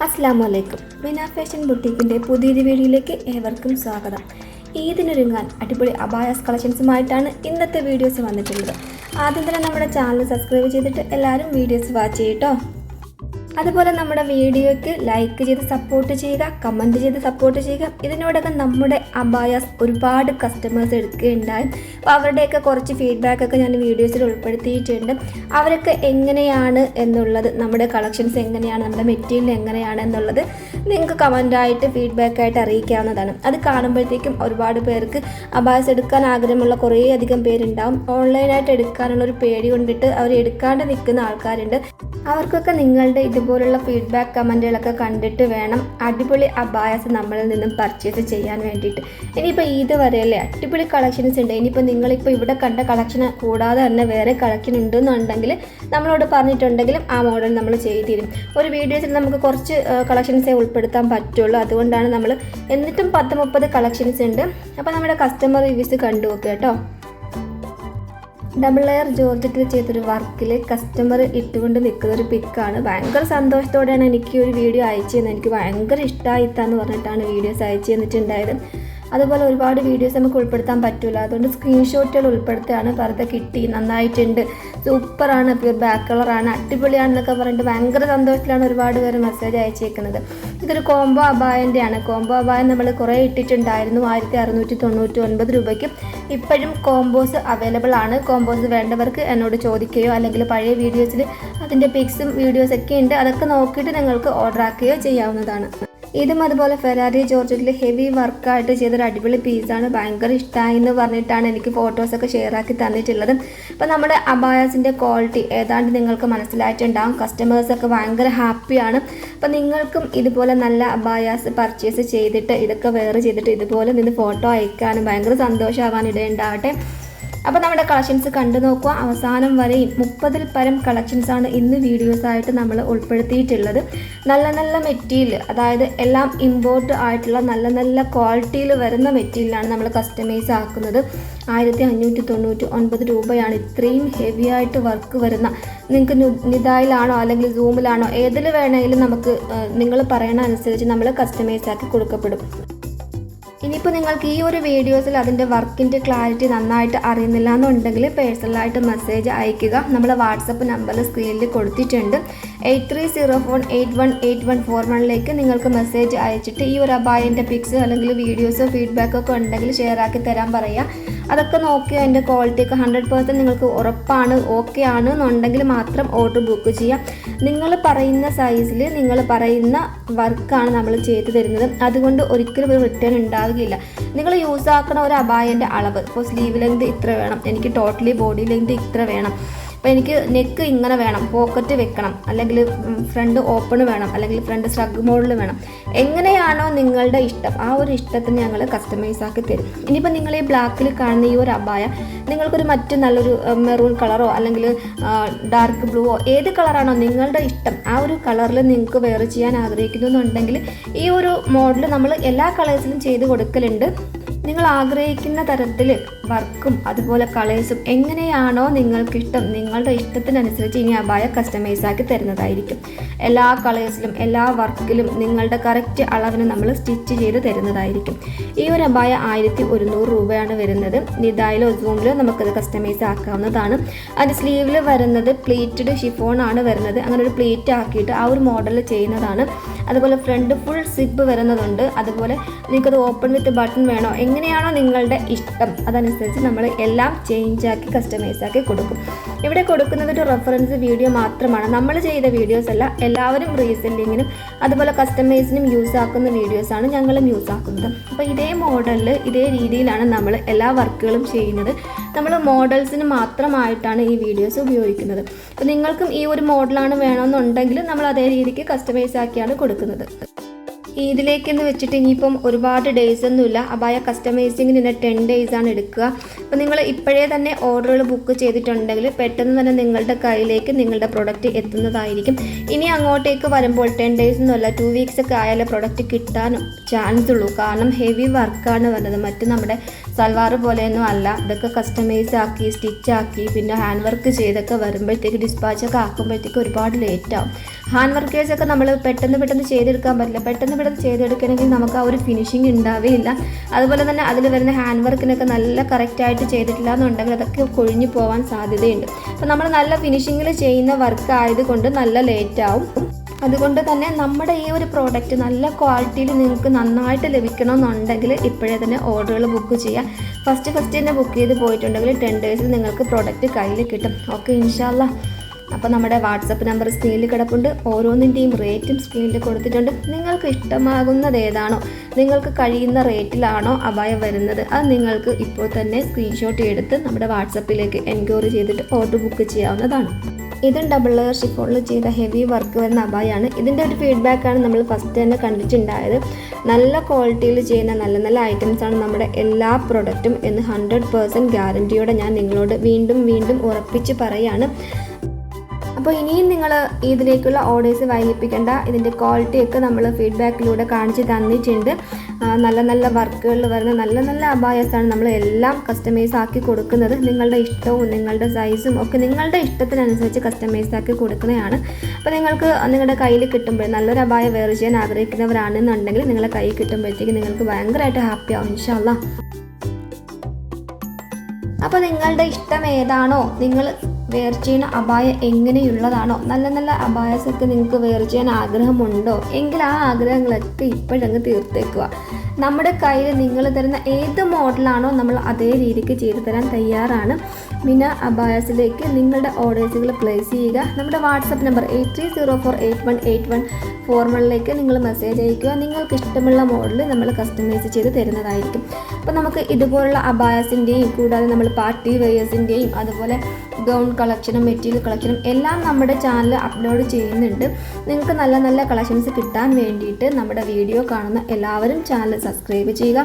അസ്സലാമു അലൈക്കും. മിന ഫാഷൻ ബുട്ടീക്കിൻ്റെ പുതിയൊരു വീഡിയോയിലേക്ക് ഏവർക്കും സ്വാഗതം. ഈദിനൊരുങ്ങാൻ അടിപൊളി അബായാസ് കളക്ഷൻസുമായിട്ടാണ് ഇന്നത്തെ വീഡിയോസ് വന്നിട്ടുള്ളത്. ആദ്യം തന്നെ നമ്മുടെ ചാനൽ സബ്സ്ക്രൈബ് ചെയ്തിട്ട് എല്ലാവരും വീഡിയോസ് വാച്ച് ചെയ്യട്ടോ. അതുപോലെ നമ്മുടെ വീഡിയോയ്ക്ക് ലൈക്ക് ചെയ്ത് സപ്പോർട്ട് ചെയ്യുക, കമൻറ്റ് ചെയ്ത് സപ്പോർട്ട് ചെയ്യുക. ഇതിനോടൊക്കെ നമ്മുടെ അബായാസ് ഒരുപാട് കസ്റ്റമേഴ്സ് എടുക്കുകയുണ്ടായി. അപ്പോൾ അവരുടെയൊക്കെ കുറച്ച് ഫീഡ്ബാക്കൊക്കെ ഞാൻ വീഡിയോസിൽ ഉൾപ്പെടുത്തിയിട്ടുണ്ട്. അവരൊക്കെ എങ്ങനെയാണ് എന്നുള്ളത്, നമ്മുടെ കളക്ഷൻസ് എങ്ങനെയാണ്, നമ്മുടെ മെറ്റീരിയൽ എങ്ങനെയാണ് എന്നുള്ളത് നിങ്ങൾക്ക് കമൻറ്റായിട്ട് ഫീഡ്ബാക്കായിട്ട് അറിയിക്കാവുന്നതാണ്. അത് കാണുമ്പോഴത്തേക്കും ഒരുപാട് പേർക്ക് അബായാസ് എടുക്കാൻ ആഗ്രഹമുള്ള കുറേ അധികം പേരുണ്ടാവും. ഓൺലൈനായിട്ട് എടുക്കാനുള്ളൊരു പേടി കൊണ്ടിട്ട് അവർ എടുക്കാണ്ട് നിൽക്കുന്ന ആൾക്കാരുണ്ട്. അവർക്കൊക്കെ നിങ്ങളുടെ ഇതുപോലുള്ള ഫീഡ്ബാക്ക് കമൻറ്റുകളൊക്കെ കണ്ടിട്ട് വേണം അടിപൊളി അബായാസ് നമ്മളിൽ നിന്നും പർച്ചേസ് ചെയ്യാൻ വേണ്ടിയിട്ട്. ഇനിയിപ്പോൾ ഇതുവരെയല്ലേ അടിപൊളി കളക്ഷൻസ് ഉണ്ട്. ഇനിയിപ്പോൾ നിങ്ങളിപ്പോൾ ഇവിടെ കണ്ട കളക്ഷൻ കൂടാതെ തന്നെ വേറെ കളക്ഷൻ ഉണ്ടെന്നുണ്ടെങ്കിൽ നമ്മളോട് പറഞ്ഞിട്ടുണ്ടെങ്കിലും ആ മോഡൽ നമ്മൾ ചെയ്തു തരും. ഒരു വീഡിയോസിൽ നമുക്ക് കുറച്ച് കളക്ഷൻസേ ഉൾപ്പെടുത്താൻ പറ്റുള്ളൂ. അതുകൊണ്ടാണ് നമ്മൾ എന്നിട്ടും 10-30 കളക്ഷൻസ് ഉണ്ട്. അപ്പോൾ നമ്മുടെ കസ്റ്റമർ റിവ്യൂസ് കണ്ടു നോക്കുക കേട്ടോ. ഡബിൾ ലെയർ ജോർജറ്റിൽ ചെയ്തൊരു വർക്കിൽ കസ്റ്റമർ ഇട്ടുകൊണ്ട് നിൽക്കുന്ന ഒരു പിക്കാണ്. ഭയങ്കര സന്തോഷത്തോടെയാണ് എനിക്ക് ഒരു വീഡിയോ അയച്ചു തന്നത്. എനിക്ക് ഭയങ്കര ഇഷ്ടമായിത്താന്ന് പറഞ്ഞിട്ടാണ് വീഡിയോസ് അയച്ചു തന്നിട്ടുണ്ടായത്. അതുപോലെ ഒരുപാട് വീഡിയോസ് നമുക്ക് ഉൾപ്പെടുത്താൻ പറ്റില്ല. അതുകൊണ്ട് സ്ക്രീൻഷോട്ടുകൾ ഉൾപ്പെടുത്തുകയാണ്. പർദ്ദ കിട്ടി, നന്നായിട്ടുണ്ട്, സൂപ്പറാണ്, പ്യൂർ ബാക്ക് കളറാണ്, അടിപൊളിയാണെന്നൊക്കെ പറഞ്ഞിട്ട് ഭയങ്കര സന്തോഷത്തിലാണ് ഒരുപാട് പേര് മെസ്സേജ് അയച്ചേക്കുന്നത്. ഇതൊരു കോംബോ അബായൻ്റെയാണ്. കോംബോ അബായം നമ്മൾ കുറേ ഇട്ടിട്ടുണ്ടായിരുന്നു 1699 രൂപയ്ക്ക്. ഇപ്പോഴും കോംബോസ് അവൈലബിൾ ആണ്. കോംബോസ് വേണ്ടവർക്ക് എന്നോട് ചോദിക്കുകയോ അല്ലെങ്കിൽ പഴയ വീഡിയോസിൽ അതിൻ്റെ പിക്സും വീഡിയോസൊക്കെ ഉണ്ട്, അതൊക്കെ നോക്കിയിട്ട് നിങ്ങൾക്ക് ഓർഡർ ആക്കുകയോ ചെയ്യാവുന്നതാണ്. ഇതും അതുപോലെ ഫെറാറി ജോർജറ്റിൽ ഹെവി വർക്കായിട്ട് ചെയ്തൊരു അടിപൊളി പീസാണ്. ഭയങ്കര ഇഷ്ടമായി എന്ന് പറഞ്ഞിട്ടാണ് എനിക്ക് ഫോട്ടോസൊക്കെ ഷെയർ ആക്കി തന്നിട്ടുള്ളത്. അപ്പോൾ നമ്മുടെ അബായാസിൻ്റെ ക്വാളിറ്റി ഏതാണ്ട് നിങ്ങൾക്ക് മനസ്സിലായിട്ടുണ്ടാകും. കസ്റ്റമേഴ്സൊക്കെ ഭയങ്കര ഹാപ്പിയാണ്. അപ്പോൾ നിങ്ങൾക്കും ഇതുപോലെ നല്ല അബായാസ് പർച്ചേസ് ചെയ്തിട്ട് ഇതൊക്കെ വെയർ ചെയ്തിട്ട് ഇതുപോലെ നിന്ന് ഫോട്ടോ അയക്കാനും ഭയങ്കര സന്തോഷമാവാൻ ഇടയുണ്ടാവട്ടെ. അപ്പോൾ നമ്മുടെ കളക്ഷൻസ് കണ്ടു നോക്കുക. അവസാനം വരെയും 30-ൽ പരം കളക്ഷൻസാണ് ഇന്ന് വീഡിയോസായിട്ട് നമ്മൾ ഉൾപ്പെടുത്തിയിട്ടുള്ളത്. നല്ല നല്ല മെറ്റീരിയൽ, അതായത് എല്ലാം ഇമ്പോർട്ട് ആയിട്ടുള്ള നല്ല നല്ല ക്വാളിറ്റിയിൽ വരുന്ന മെറ്റീരിയലാണ് നമ്മൾ കസ്റ്റമൈസ് ആക്കുന്നത്. 1599 രൂപയാണ്. ഇത്രയും ഹെവി ആയിട്ട് വർക്ക് വരുന്ന, നിങ്ങൾക്ക് നിതായിലാണോ അല്ലെങ്കിൽ സൂമിലാണോ ഏതിൽ വേണമെങ്കിലും നമുക്ക് നിങ്ങൾ പറയണ അനുസരിച്ച് നമ്മൾ കസ്റ്റമൈസ് ആക്കി കൊടുക്കപ്പെടും. ഇനിയിപ്പോൾ നിങ്ങൾക്ക് ഈ ഒരു വീഡിയോസിൽ അതിൻ്റെ വർക്കിൻ്റെ ക്ലാരിറ്റി നന്നായിട്ട് അറിയുന്നില്ല എന്നുണ്ടെങ്കിൽ പേഴ്സണലായിട്ട് മെസ്സേജ് അയയ്ക്കുക. നമ്മൾ വാട്സപ്പ് നമ്പർ സ്ക്രീനിൽ കൊടുത്തിട്ടുണ്ട്. 8304818141 നിങ്ങൾക്ക് മെസ്സേജ് അയച്ചിട്ട് ഈ ഒരു അബായൻ്റെ പിക്സ് അല്ലെങ്കിൽ വീഡിയോസോ ഫീഡ്ബാക്കൊക്കെ ഉണ്ടെങ്കിൽ ഷെയർ ആക്കി തരാൻ പറയുക. അതൊക്കെ നോക്കി അതിൻ്റെ ക്വാളിറ്റിയൊക്കെ 100% നിങ്ങൾക്ക് ഉറപ്പാണ്, ഓക്കെ ആണ് എന്നുണ്ടെങ്കിൽ മാത്രം ഓർഡർ ബുക്ക് ചെയ്യാം. നിങ്ങൾ പറയുന്ന സൈസിൽ നിങ്ങൾ പറയുന്ന വർക്കാണ് നമ്മൾ ചെയ്തു തരുന്നത്. അതുകൊണ്ട് ഒരിക്കലും ഒരു റിട്ടേൺ ഉണ്ടാവുകയില്ല. നിങ്ങൾ യൂസ് ആക്കുന്ന ഒരു അബായൻ്റെ അളവ്, ഇപ്പോൾ സ്ലീവ് ലെങ്ത് ഇത്ര വേണം, എനിക്ക് ടോട്ടലി ബോഡി ലെങ്ത് ഇത്ര വേണം, അപ്പോൾ എനിക്ക് നെക്ക് ഇങ്ങനെ വേണം, പോക്കറ്റ് വെക്കണം, അല്ലെങ്കിൽ ഫ്രണ്ട് ഓപ്പൺ വേണം, അല്ലെങ്കിൽ ഫ്രണ്ട് സ്ട്രഗ് മോഡൽ വേണം, എങ്ങനെയാണോ നിങ്ങളുടെ ഇഷ്ടം ആ ഒരു ഇഷ്ടത്തിന് ഞങ്ങൾ കസ്റ്റമൈസ് ആക്കി തരും. ഇനിയിപ്പോൾ നിങ്ങൾ ഈ ബ്ലാക്കിൽ കാണുന്ന ഈ ഒരു അബായ നിങ്ങൾക്കൊരു മറ്റു നല്ലൊരു മെറൂൺ കളറോ അല്ലെങ്കിൽ ഡാർക്ക് ബ്ലൂവോ ഏത് കളറാണോ നിങ്ങളുടെ ഇഷ്ടം ആ ഒരു കളറിൽ നിങ്ങൾക്ക് വെയർ ചെയ്യാൻ ആഗ്രഹിക്കുന്നു എന്നുണ്ടെങ്കിൽ ഈ ഒരു മോഡൽ നമ്മൾ എല്ലാ കളേഴ്സിലും ചെയ്ത് കൊടുക്കലുണ്ട്. നിങ്ങൾ ആഗ്രഹിക്കുന്ന തരത്തിൽ വർക്കും അതുപോലെ കളേഴ്സും എങ്ങനെയാണോ നിങ്ങൾക്കിഷ്ടം നിങ്ങളുടെ ഇഷ്ടത്തിനനുസരിച്ച് ഇനി അബായ കസ്റ്റമൈസ് ആക്കി തരുന്നതായിരിക്കും. എല്ലാ കളേഴ്സിലും എല്ലാ വർക്കിലും നിങ്ങളുടെ കറക്റ്റ് അളവിന് നമ്മൾ സ്റ്റിച്ച് ചെയ്ത് തരുന്നതായിരിക്കും. ഈ ഒരു അബായ 1100 രൂപയാണ് വരുന്നത്. നിതായിലോ സൂമിലോ നമുക്കത് കസ്റ്റമൈസ് ആക്കാവുന്നതാണ്. അതിൻ്റെ സ്ലീവിൽ വരുന്നത് പ്ലീറ്റഡ് ഷിഫോൺ ആണ് വരുന്നത്. അങ്ങനെ ഒരു പ്ലീറ്റ് ആക്കിയിട്ട് ആ ഒരു മോഡൽ ചെയ്യുന്നതാണ്. അതുപോലെ ഫ്രണ്ട് ഫുൾ സിപ്പ് വരുന്നതുണ്ട്. അതുപോലെ നിങ്ങൾക്കത് ഓപ്പൺ വിത്ത് ബട്ടൺ വേണോ, എങ്ങനെയാണോ നിങ്ങളുടെ ഇഷ്ടം അതനുസരിച്ച് നമ്മൾ എല്ലാം ചേഞ്ച് ആക്കി കസ്റ്റമൈസ് ആക്കി കൊടുക്കും. ഇവിടെ കൊടുക്കുന്നത് ഒരു റെഫറൻസ് വീഡിയോ മാത്രമാണ്. നമ്മൾ ചെയ്ത വീഡിയോസ് അല്ല. എല്ലാവരും റീസെല്ലിങ്ങിനും അതുപോലെ കസ്റ്റമൈസിനും യൂസ് ആക്കുന്ന വീഡിയോസാണ് ഞങ്ങളും യൂസ് ആക്കുന്നത്. അപ്പോൾ ഇതേ മോഡലിൽ ഇതേ രീതിയിലാണ് നമ്മൾ എല്ലാ വർക്കുകളും ചെയ്യുന്നത്. നമ്മൾ മോഡൽസിന് മാത്രമായിട്ടാണ് ഈ വീഡിയോസ് ഉപയോഗിക്കുന്നത്. അപ്പോൾ നിങ്ങൾക്കും ഈ ഒരു മോഡലാണ് വേണമെന്നുണ്ടെങ്കിൽ നമ്മൾ അതേ രീതിക്ക് കസ്റ്റമൈസ് ആക്കിയാണ് കൊടുക്കുന്നത്. ഇതിലേക്കെന്ന് വെച്ചിട്ട് ഇനിയിപ്പം ഒരുപാട് ഡേയ്സ് ഒന്നുമില്ല. അബായ കസ്റ്റമൈസിങ്ങിന് തന്നെ 10 days ആണ് എടുക്കുക. അപ്പോൾ നിങ്ങൾ ഇപ്പോഴേ തന്നെ ഓർഡറുകൾ ബുക്ക് ചെയ്തിട്ടുണ്ടെങ്കിൽ പെട്ടെന്ന് തന്നെ നിങ്ങളുടെ കയ്യിലേക്ക് നിങ്ങളുടെ പ്രൊഡക്റ്റ് എത്തുന്നതായിരിക്കും. ഇനി അങ്ങോട്ടേക്ക് വരുമ്പോൾ 10 days ഒന്നുമല്ല, 2 weeks ഒക്കെ ആയാലേ പ്രൊഡക്റ്റ് കിട്ടാൻ ചാൻസ് ഉള്ളൂ. കാരണം ഹെവി വർക്കാണ് വരുന്നത്. മറ്റ് നമ്മുടെ സൽവാർ പോലെയൊന്നും അല്ല. ഇതൊക്കെ കസ്റ്റമൈസ് ആക്കി സ്റ്റിച്ചാക്കി പിന്നെ ഹാൻഡ് വർക്ക് ചെയ്തൊക്കെ വരുമ്പോഴത്തേക്ക് ഡിസ്പാച്ചൊക്കെ ആക്കുമ്പോഴത്തേക്ക് ഒരുപാട് ലേറ്റാവും. ഹാൻഡ് വർക്കേഴ്സൊക്കെ നമ്മൾ പെട്ടെന്ന് ചെയ്തെടുക്കാൻ പറ്റില്ല. പെട്ടെന്ന് ചെയ്തെടുക്കണമെങ്കിൽ നമുക്ക് ആ ഒരു ഫിനിഷിങ് ഉണ്ടാവുകയില്ല. അതുപോലെ തന്നെ അതിൽ വരുന്ന ഹാൻഡ് വർക്കിനൊക്കെ നല്ല കറക്റ്റായിട്ട് ചെയ്തിട്ടില്ല എന്നുണ്ടെങ്കിൽ അതൊക്കെ കൊഴിഞ്ഞു പോകാൻ സാധ്യതയുണ്ട്. അപ്പോൾ നമ്മൾ നല്ല ഫിനിഷിങ്ങിൽ ചെയ്യുന്ന വർക്ക് ആയതുകൊണ്ട് നല്ല ലേറ്റാവും. അതുകൊണ്ട് തന്നെ നമ്മുടെ ഈ ഒരു പ്രോഡക്റ്റ് നല്ല ക്വാളിറ്റിയിൽ നിങ്ങൾക്ക് നന്നായിട്ട് ലഭിക്കണമെന്നുണ്ടെങ്കിൽ ഇപ്പോഴേ തന്നെ ഓർഡറുകൾ ബുക്ക് ചെയ്യുക. ഫസ്റ്റ് തന്നെ ബുക്ക് ചെയ്ത് പോയിട്ടുണ്ടെങ്കിൽ 10 days നിങ്ങൾക്ക് പ്രോഡക്റ്റ് കയ്യിൽ കിട്ടും. ഓക്കെ, ഇൻഷാല്ലാ. അപ്പോൾ നമ്മുടെ വാട്സപ്പ് നമ്പർ സ്ക്രീനിൽ കിടപ്പുണ്ട്. ഓരോന്നിൻ്റെയും റേറ്റും സ്ക്രീനിൽ കൊടുത്തിട്ടുണ്ട്. നിങ്ങൾക്ക് ഇഷ്ടമാകുന്നത് ഏതാണോ, നിങ്ങൾക്ക് കഴിയുന്ന റേറ്റിലാണോ അബായ വരുന്നത്, അത് നിങ്ങൾക്ക് ഇപ്പോൾ തന്നെ സ്ക്രീൻഷോട്ട് എടുത്ത് നമ്മുടെ വാട്സപ്പിലേക്ക് എൻക്വയറി ചെയ്തിട്ട് ഓർഡർ ബുക്ക് ചെയ്യാവുന്നതാണ്. ഇതും ഡബിൾ ലെയർ ഷിഫോണിൽ ചെയ്ത ഹെവി വർക്ക് വരുന്ന അബായാണ്. ഇതിൻ്റെ ഒരു ഫീഡ്ബാക്കാണ് നമ്മൾ ഫസ്റ്റ് തന്നെ കണ്ടിട്ടുണ്ടായത്. നല്ല ക്വാളിറ്റിയിൽ ചെയ്യുന്ന നല്ല ഐറ്റംസാണ് നമ്മുടെ എല്ലാ പ്രൊഡക്റ്റും എന്ന് 100% ഗ്യാരൻറ്റിയോടെ ഞാൻ നിങ്ങളോട് വീണ്ടും ഉറപ്പിച്ച് പറയുകയാണ്. അപ്പോൾ ഇനിയും നിങ്ങൾ ഇതിലേക്കുള്ള ഓർഡേഴ്സ് വൈകിപ്പിക്കേണ്ട. ഇതിൻ്റെ ക്വാളിറ്റിയൊക്കെ നമ്മൾ ഫീഡ്ബാക്കിലൂടെ കാണിച്ച് തന്നിട്ടുണ്ട്. നല്ല വർക്കുകളിൽ വരുന്ന നല്ല അബായസാണ് നമ്മൾ എല്ലാം കസ്റ്റമൈസ് ആക്കി കൊടുക്കുന്നത്. നിങ്ങളുടെ ഇഷ്ടവും നിങ്ങളുടെ സൈസും ഒക്കെ നിങ്ങളുടെ ഇഷ്ടത്തിനനുസരിച്ച് കസ്റ്റമൈസ് ആക്കി കൊടുക്കുന്നതാണ്. അപ്പോൾ നിങ്ങൾക്ക് നിങ്ങളുടെ കയ്യിൽ കിട്ടുമ്പോൾ നല്ലൊരു അബായ വെയർ ചെയ്യാൻ ആഗ്രഹിക്കുന്നവരാണെന്നുണ്ടെങ്കിൽ നിങ്ങളുടെ കയ്യിൽ കിട്ടുമ്പോഴത്തേക്ക് നിങ്ങൾക്ക് ഭയങ്കരമായിട്ട് ഹാപ്പി ആവും ഇൻഷാല്ലാ. അപ്പോൾ നിങ്ങളുടെ ഇഷ്ടം ഏതാണോ, നിങ്ങൾ വെയർ ചെയ്യുന്ന അബായ എങ്ങനെയുള്ളതാണോ, നല്ല അബായസൊക്കെ നിങ്ങൾക്ക് വെയർ ചെയ്യാൻ ആഗ്രഹമുണ്ടോ എങ്കിൽ ആ ആഗ്രഹങ്ങളൊക്കെ ഇപ്പോഴങ്ങ് തീർത്തേക്കുക. നമ്മുടെ കയ്യിൽ നിങ്ങൾ തരുന്ന ഏത് മോഡലാണോ നമ്മൾ അതേ രീതിക്ക് ചെയ്തു തരാൻ തയ്യാറാണ്. മിന അബായസിലേക്ക് നിങ്ങളുടെ ഓർഡേഴ്സുകൾ പ്ലേസ് ചെയ്യുക. നമ്മുടെ വാട്സപ്പ് നമ്പർ 8304818141 നിങ്ങൾ മെസ്സേജ് അയക്കുക. നിങ്ങൾക്ക് ഇഷ്ടമുള്ള മോഡൽ നമ്മൾ കസ്റ്റമൈസ് ചെയ്ത് തരുന്നതായിരിക്കും. അപ്പോൾ നമുക്ക് ഇതുപോലുള്ള അബായസിൻ്റെയും കൂടാതെ നമ്മൾ പാർട്ടി വെയേഴ്സിൻ്റെയും അതുപോലെ ഗൗൺ കളക്ഷനും മെറ്റീരിയൽ കളക്ഷനും എല്ലാം നമ്മുടെ ചാനൽ അപ്ലോഡ് ചെയ്യുന്നുണ്ട്. നിങ്ങൾക്ക് നല്ല കളക്ഷൻസ് കിട്ടാൻ വേണ്ടിയിട്ട് നമ്മുടെ വീഡിയോ കാണുന്ന എല്ലാവരും ചാനൽ സബ്സ്ക്രൈബ് ചെയ്യുക.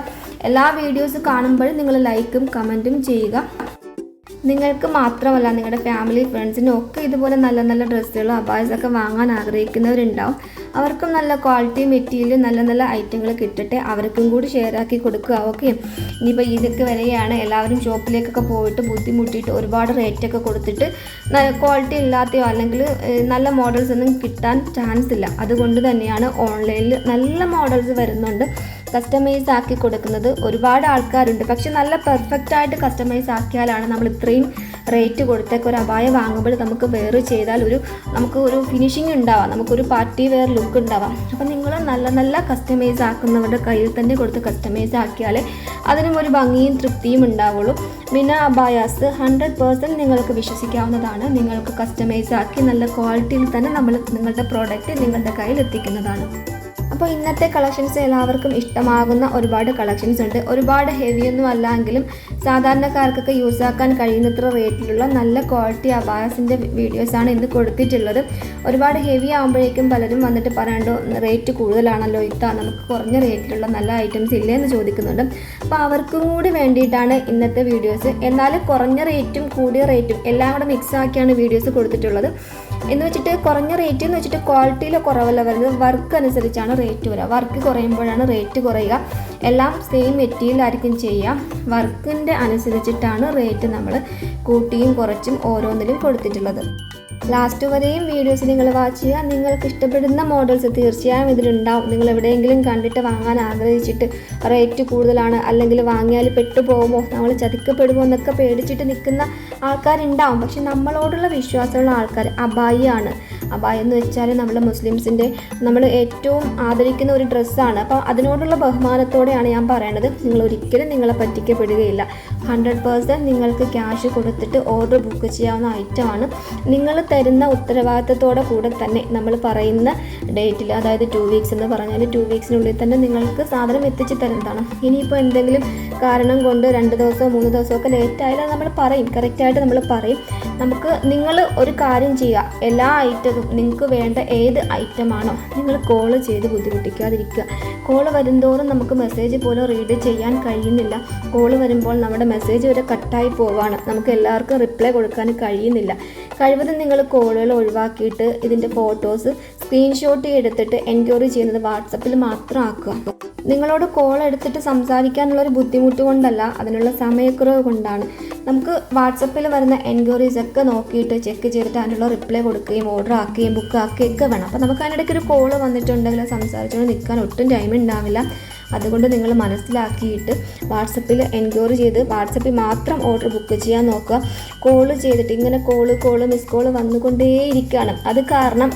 എല്ലാ വീഡിയോസ് കാണുമ്പോഴും നിങ്ങൾ ലൈക്കും കമൻറ്റും ചെയ്യുക. നിങ്ങൾക്ക് മാത്രമല്ല നിങ്ങളുടെ ഫാമിലി ഫ്രണ്ട്സിനും ഒക്കെ ഇതുപോലെ നല്ല ഡ്രസ്സുകളും അബായസൊക്കെ വാങ്ങാൻ ആഗ്രഹിക്കുന്നവരുണ്ടാവും. അവർക്കും നല്ല ക്വാളിറ്റി മെറ്റീരിയൽ നല്ല ഐറ്റങ്ങൾ കിട്ടട്ടെ, അവർക്കും കൂടി ഷെയർ ആക്കി കൊടുക്കുക. ഓക്കെ, ഇനിയിപ്പോൾ ഇതൊക്കെ വരികയാണ്. എല്ലാവരും ഷോപ്പിലേക്കൊക്കെ പോയിട്ട് ബുദ്ധിമുട്ടിയിട്ട് ഒരുപാട് റേറ്റൊക്കെ കൊടുത്തിട്ട് ക്വാളിറ്റി ഇല്ലാത്തയോ അല്ലെങ്കിൽ നല്ല മോഡൽസ് ഒന്നും കിട്ടാൻ ചാൻസ് ഇല്ല. അതുകൊണ്ട് തന്നെയാണ് ഓൺലൈനിൽ നല്ല മോഡൽസ് വരുന്നുണ്ട്, കസ്റ്റമൈസ് ആക്കി കൊടുക്കുന്നത്. ഒരുപാട് ആൾക്കാരുണ്ട്, പക്ഷെ നല്ല പെർഫെക്റ്റ് ആയിട്ട് കസ്റ്റമൈസ് ആക്കിയാലാണ് നമ്മൾ ഇത്രയും റേറ്റ് കൊടുത്തേക്ക് ഒരു അബായ വാങ്ങുമ്പോൾ നമുക്ക് വെയർ ചെയ്താൽ നമുക്ക് ഒരു ഫിനിഷിങ് ഉണ്ടാവാം, നമുക്കൊരു പാർട്ടി വെയർ ലുക്ക് ഉണ്ടാവാം. അപ്പോൾ നിങ്ങൾ നല്ല കസ്റ്റമൈസ് ആക്കുന്നവരുടെ കയ്യിൽ തന്നെ കൊടുത്ത് കസ്റ്റമൈസ് ആക്കിയാലേ അതിനും ഒരു ഭംഗിയും തൃപ്തിയും ഉണ്ടാവുള്ളൂ. മിന അബായാസ് 100% നിങ്ങൾക്ക് വിശ്വസിക്കാവുന്നതാണ്. നിങ്ങൾക്ക് കസ്റ്റമൈസ് ആക്കി നല്ല ക്വാളിറ്റിയിൽ തന്നെ നമ്മൾ നിങ്ങളുടെ പ്രോഡക്റ്റ് നിങ്ങളുടെ കയ്യിൽ എത്തിക്കുന്നതാണ്. അപ്പോൾ ഇന്നത്തെ കളക്ഷൻസ് എല്ലാവർക്കും ഇഷ്ടമാകുന്ന ഒരുപാട് കളക്ഷൻസ് ഉണ്ട്. ഒരുപാട് ഹെവിയൊന്നും അല്ലെങ്കിലും സാധാരണക്കാർക്കൊക്കെ യൂസ് ആക്കാൻ കഴിയുന്നത്ര റേറ്റിലുള്ള നല്ല ക്വാളിറ്റി അബായസിൻ്റെ വീഡിയോസാണ് ഇന്ന് കൊടുത്തിട്ടുള്ളത്. ഒരുപാട് ഹെവി ആകുമ്പോഴേക്കും പലരും വന്നിട്ട് പറയാണ്ടോ റേറ്റ് കൂടുതലാണല്ലോ നമുക്ക് കുറഞ്ഞ റേറ്റിലുള്ള നല്ല ഐറ്റംസ് ഇല്ലേ എന്ന് ചോദിക്കുന്നുണ്ട്. അപ്പോൾ അവർക്കും കൂടി വേണ്ടിയിട്ടാണ് ഇന്നത്തെ വീഡിയോസ്. എന്നാലും കുറഞ്ഞ റേറ്റും കൂടിയ റേറ്റും എല്ലാം കൂടെ മിക്സ് ആക്കിയാണ് വീഡിയോസ് കൊടുത്തിട്ടുള്ളത്. എന്ന് വെച്ചിട്ട് കുറഞ്ഞ റേറ്റ് എന്ന് വെച്ചിട്ട് ക്വാളിറ്റിയിൽ കുറവല്ല വരുന്നത്, വർക്ക് അനുസരിച്ചാണ് റേറ്റ് വരിക. വർക്ക് കുറയുമ്പോഴാണ് റേറ്റ് കുറയുക. എല്ലാം സെയിം മെറ്റീരിയൽ ആയിരിക്കും ചെയ്യുക. വർക്കിൻ്റെ അനുസരിച്ചിട്ടാണ് റേറ്റ് നമ്മൾ കൂട്ടിയും കുറച്ചും ഓരോന്നിലും കൊടുത്തിട്ടുള്ളത്. ലാസ്റ്റ് വരെയും വീഡിയോസ് നിങ്ങൾ വാച്ച് ചെയ്യുക. നിങ്ങൾക്ക് ഇഷ്ടപ്പെടുന്ന മോഡൽസ് തീർച്ചയായും ഇതിലുണ്ടാവും. നിങ്ങൾ എവിടെയെങ്കിലും കണ്ടിട്ട് വാങ്ങാൻ ആഗ്രഹിച്ചിട്ട് റേറ്റ് കൂടുതലാണ് അല്ലെങ്കിൽ വാങ്ങിയാൽ പെട്ടുപോകുമോ, നമ്മൾ ചതിക്കപ്പെടുമോ എന്നൊക്കെ പേടിച്ചിട്ട് നിൽക്കുന്ന ആൾക്കാരുണ്ടാവും. പക്ഷെ നമ്മളോടുള്ള വിശ്വാസമുള്ള ആൾക്കാർ അബായിയാണ്. അബായ എന്ന് വെച്ചാൽ നമ്മുടെ മുസ്ലിംസിൻ്റെ നമ്മൾ ഏറ്റവും ആദരിക്കുന്ന ഒരു ഡ്രസ്സാണ്. അപ്പോൾ അതിനോടുള്ള ബഹുമാനത്തോടെയാണ് ഞാൻ പറയണത്. നിങ്ങൾ ഒരിക്കലും നിങ്ങളെ പറ്റിക്കപ്പെടുകയില്ല. 100% നിങ്ങൾക്ക് ക്യാഷ് കൊടുത്തിട്ട് ഓർഡർ ബുക്ക് ചെയ്യാവുന്ന ഐറ്റമാണ്. നിങ്ങൾ തരുന്ന ഉത്തരവാദിത്തത്തോടെ കൂടെ തന്നെ നമ്മൾ പറയുന്ന ഡേറ്റിൽ, അതായത് 2 weeks എന്ന് പറഞ്ഞാൽ 2 weeksനുള്ളിൽ തന്നെ നിങ്ങൾക്ക് സാധനം എത്തിച്ച് തരുന്നതാണ്. ഇനിയിപ്പോൾ എന്തെങ്കിലും കാരണം കൊണ്ട് 2 ദിവസമോ 3 ദിവസമോ ഒക്കെ ലേറ്റ് ആയാലും നമ്മൾ പറയും, കറക്റ്റായിട്ട് നമ്മൾ പറയും. നിങ്ങൾ ഒരു കാര്യം ചെയ്യുക, എല്ലാ ഐറ്റവും നിങ്ങൾക്ക് വേണ്ട ഏത് ഐറ്റമാണോ നിങ്ങൾ കോൾ ചെയ്ത് ബുദ്ധിമുട്ടിക്കാതിരിക്കുക. കോൾ വരുന്തോറും നമുക്ക് മെസ്സേജ് പോലും റീഡ് ചെയ്യാൻ കഴിയുന്നില്ല. കോൾ വരുമ്പോൾ നമ്മുടെ മെസ്സേജ് വരെ കട്ടായി പോവാണ്, നമുക്ക് എല്ലാവർക്കും റിപ്ലൈ കൊടുക്കാൻ കഴിയുന്നില്ല. കഴിവതും നിങ്ങൾ കോളുകൾ ഒഴിവാക്കിയിട്ട് ഇതിൻ്റെ ഫോട്ടോസ് സ്ക്രീൻഷോട്ട് എടുത്തിട്ട് എൻക്വയറി ചെയ്യുന്നത് വാട്സപ്പിൽ മാത്രം ആക്കുക. നിങ്ങളോട് കോൾ എടുത്തിട്ട് സംസാരിക്കാനുള്ളൊരു ബുദ്ധിമുട്ട് കൊണ്ടല്ല, അതിനുള്ള സമയക്കുറവ് കൊണ്ടാണ്. നമുക്ക് വാട്സപ്പിൽ വരുന്ന എൻക്വയറീസ് ഒക്കെ നോക്കിയിട്ട് ചെക്ക് ചെയ്തിട്ട് അതിനുള്ള റിപ്ലൈ കൊടുക്കുകയും ഓർഡർ ആക്കുകയും ബുക്ക് ആക്കുകയൊക്കെ വേണം. അപ്പോൾ നമുക്ക് അതിനിടയ്ക്ക് ഒരു കോൾ വന്നിട്ടുണ്ടെങ്കിൽ സംസാരിച്ചുകൊണ്ട് നിൽക്കാൻ ഒട്ടും ടൈം ഉണ്ടാവില്ല. അതുകൊണ്ട് നിങ്ങൾ മനസ്സിലാക്കിയിട്ട് വാട്സപ്പിൽ എൻക്വയറി ചെയ്ത് വാട്സപ്പിൽ മാത്രം ഓർഡർ ബുക്ക് ചെയ്യാൻ നോക്കുക. കോൾ ചെയ്തിട്ട് ഇങ്ങനെ കോള് മിസ് കോൾ വന്നുകൊണ്ടേയിരിക്കുകയാണ്. അത് കാരണം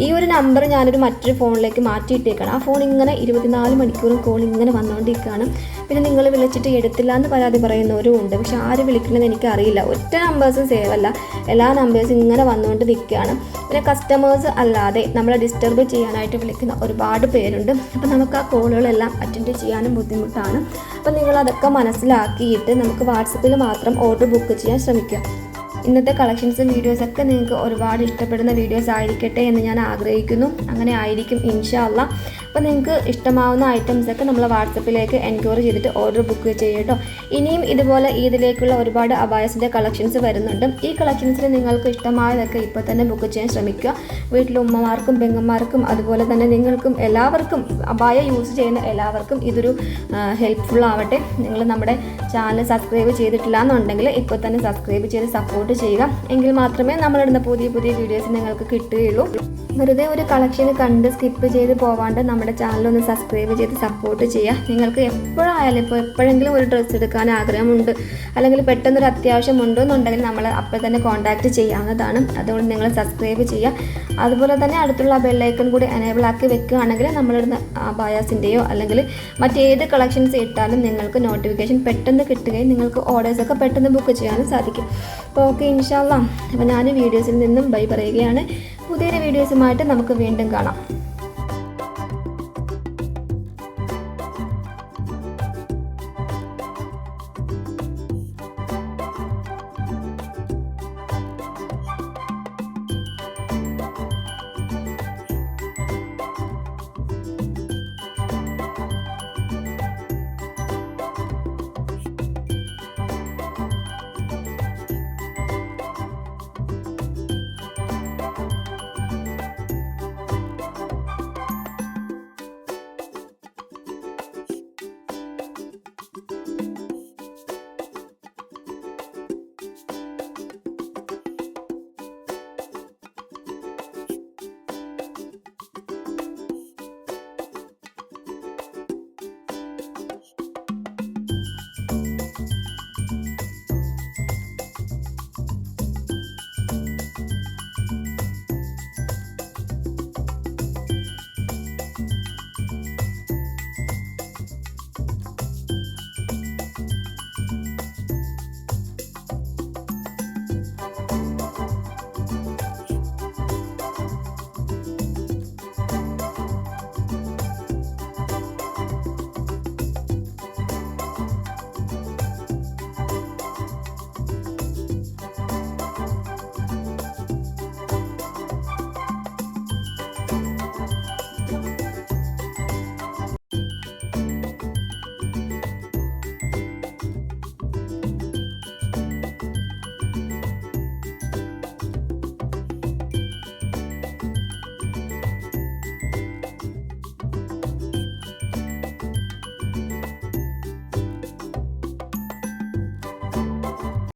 ഈ ഒരു നമ്പർ ഞാനൊരു മറ്റൊരു ഫോണിലേക്ക് മാറ്റിയിട്ടേക്കാണ്. ആ ഫോൺ ഇങ്ങനെ 24 മണിക്കൂറും കോൾ ഇങ്ങനെ വന്നുകൊണ്ടിരിക്കുകയാണ്. പിന്നെ നിങ്ങൾ വിളിച്ചിട്ട് എടുത്തില്ല എന്ന് പരാതി പറയുന്നവരും ഉണ്ട്. പക്ഷെ ആര് വിളിക്കണമെന്ന് എനിക്കറിയില്ല. ഒറ്റ നമ്പേഴ്സും സേവ് അല്ല, എല്ലാ നമ്പേഴ്സും ഇങ്ങനെ വന്നുകൊണ്ട് നിൽക്കുകയാണ്. പിന്നെ കസ്റ്റമേഴ്സ് അല്ലാതെ നമ്മളെ ഡിസ്റ്റർബ് ചെയ്യാനായിട്ട് വിളിക്കുന്ന ഒരുപാട് പേരുണ്ട്. അപ്പോൾ നമുക്ക് ആ കോളുകളെല്ലാം അറ്റൻഡ് ചെയ്യാനും ബുദ്ധിമുട്ടാണ്. അപ്പോൾ നിങ്ങളതൊക്കെ മനസ്സിലാക്കിയിട്ട് നമുക്ക് വാട്സപ്പിൽ മാത്രം ഓർഡർ ബുക്ക് ചെയ്യാൻ ശ്രമിക്കുക. ഇന്നത്തെ കളക്ഷൻസും വീഡിയോസൊക്കെ നിങ്ങൾക്ക് ഒരുപാട് ഇഷ്ടപ്പെടുന്ന വീഡിയോസ് ആയിരിക്കട്ടെ എന്ന് ഞാൻ ആഗ്രഹിക്കുന്നു. അങ്ങനെ ആയിരിക്കും ഇൻഷാ അള്ളാ. അപ്പോൾ നിങ്ങൾക്ക് ഇഷ്ടമാവുന്ന ഐറ്റംസൊക്കെ നമ്മൾ വാട്സപ്പിലേക്ക് എൻക്വയറി ചെയ്തിട്ട് ഓർഡർ ബുക്ക് ചെയ്യട്ടോ. ഇനിയും ഇതുപോലെ ഇതിലേക്കുള്ള ഒരുപാട് അബായസിൻ്റെ കളക്ഷൻസ് വരുന്നുണ്ട്. ഈ കളക്ഷൻസിൽ നിങ്ങൾക്ക് ഇഷ്ടമായതൊക്കെ ഇപ്പോൾ തന്നെ ബുക്ക് ചെയ്യാൻ ശ്രമിക്കുക. വീട്ടിലെ ഉമ്മമാർക്കും പെങ്ങന്മാർക്കും അതുപോലെ തന്നെ നിങ്ങൾക്കും എല്ലാവർക്കും അബായ യൂസ് ചെയ്യുന്ന എല്ലാവർക്കും ഇതൊരു ഹെൽപ്ഫുൾ ആവട്ടെ. നിങ്ങൾ നമ്മുടെ ചാനൽ സബ്സ്ക്രൈബ് ചെയ്തിട്ടില്ല എന്നുണ്ടെങ്കിൽ ഇപ്പോൾ തന്നെ സബ്സ്ക്രൈബ് ചെയ്ത് സപ്പോർട്ട് ചെയ്യുക. എങ്കിൽ മാത്രമേ നമ്മളിടുന്ന പുതിയ വീഡിയോസ് നിങ്ങൾക്ക് കിട്ടുകയുള്ളൂ. വെറുതെ ഒരു കളക്ഷൻ കണ്ട് സ്കിപ്പ് ചെയ്ത് പോവാണ്ട് നമ്മുടെ ചാനലൊന്ന് സബ്സ്ക്രൈബ് ചെയ്ത് സപ്പോർട്ട് ചെയ്യുക. നിങ്ങൾക്ക് എപ്പോഴായാലും ഇപ്പോൾ എപ്പോഴെങ്കിലും ഒരു ഡ്രസ്സ് എടുക്കാൻ ആഗ്രഹമുണ്ട് അല്ലെങ്കിൽ പെട്ടെന്നൊരു അത്യാവശ്യം ഉണ്ടെന്നുണ്ടെങ്കിൽ നമ്മൾ അപ്പോൾ തന്നെ കോൺടാക്റ്റ് ചെയ്യാവുന്നതാണ്. അതുകൊണ്ട് നിങ്ങൾ സബ്സ്ക്രൈബ് ചെയ്യുക. അതുപോലെ തന്നെ അടുത്തുള്ള ബെല്ലൈക്കൺ കൂടി എനേബിൾ ആക്കി വെക്കുകയാണെങ്കിൽ നമ്മളിടുന്ന ബയാസിൻ്റെയോ അല്ലെങ്കിൽ മറ്റേത് കളക്ഷൻസ് ഇട്ടാലും നിങ്ങൾക്ക് നോട്ടിഫിക്കേഷൻ പെട്ടെന്ന് കിട്ടുകയും നിങ്ങൾക്ക് ഓർഡേഴ്സൊക്കെ പെട്ടെന്ന് ബുക്ക് ചെയ്യാനും സാധിക്കും. അപ്പോൾ ഓക്കെ ഇൻഷാ അല്ലാ. അപ്പോൾ ഞാൻ വീഡിയോസിൽ നിന്നും ബൈ പറയുകയാണ്. പുതിയൊരു വീഡിയോസുമായിട്ട് നമുക്ക് വീണ്ടും കാണാം.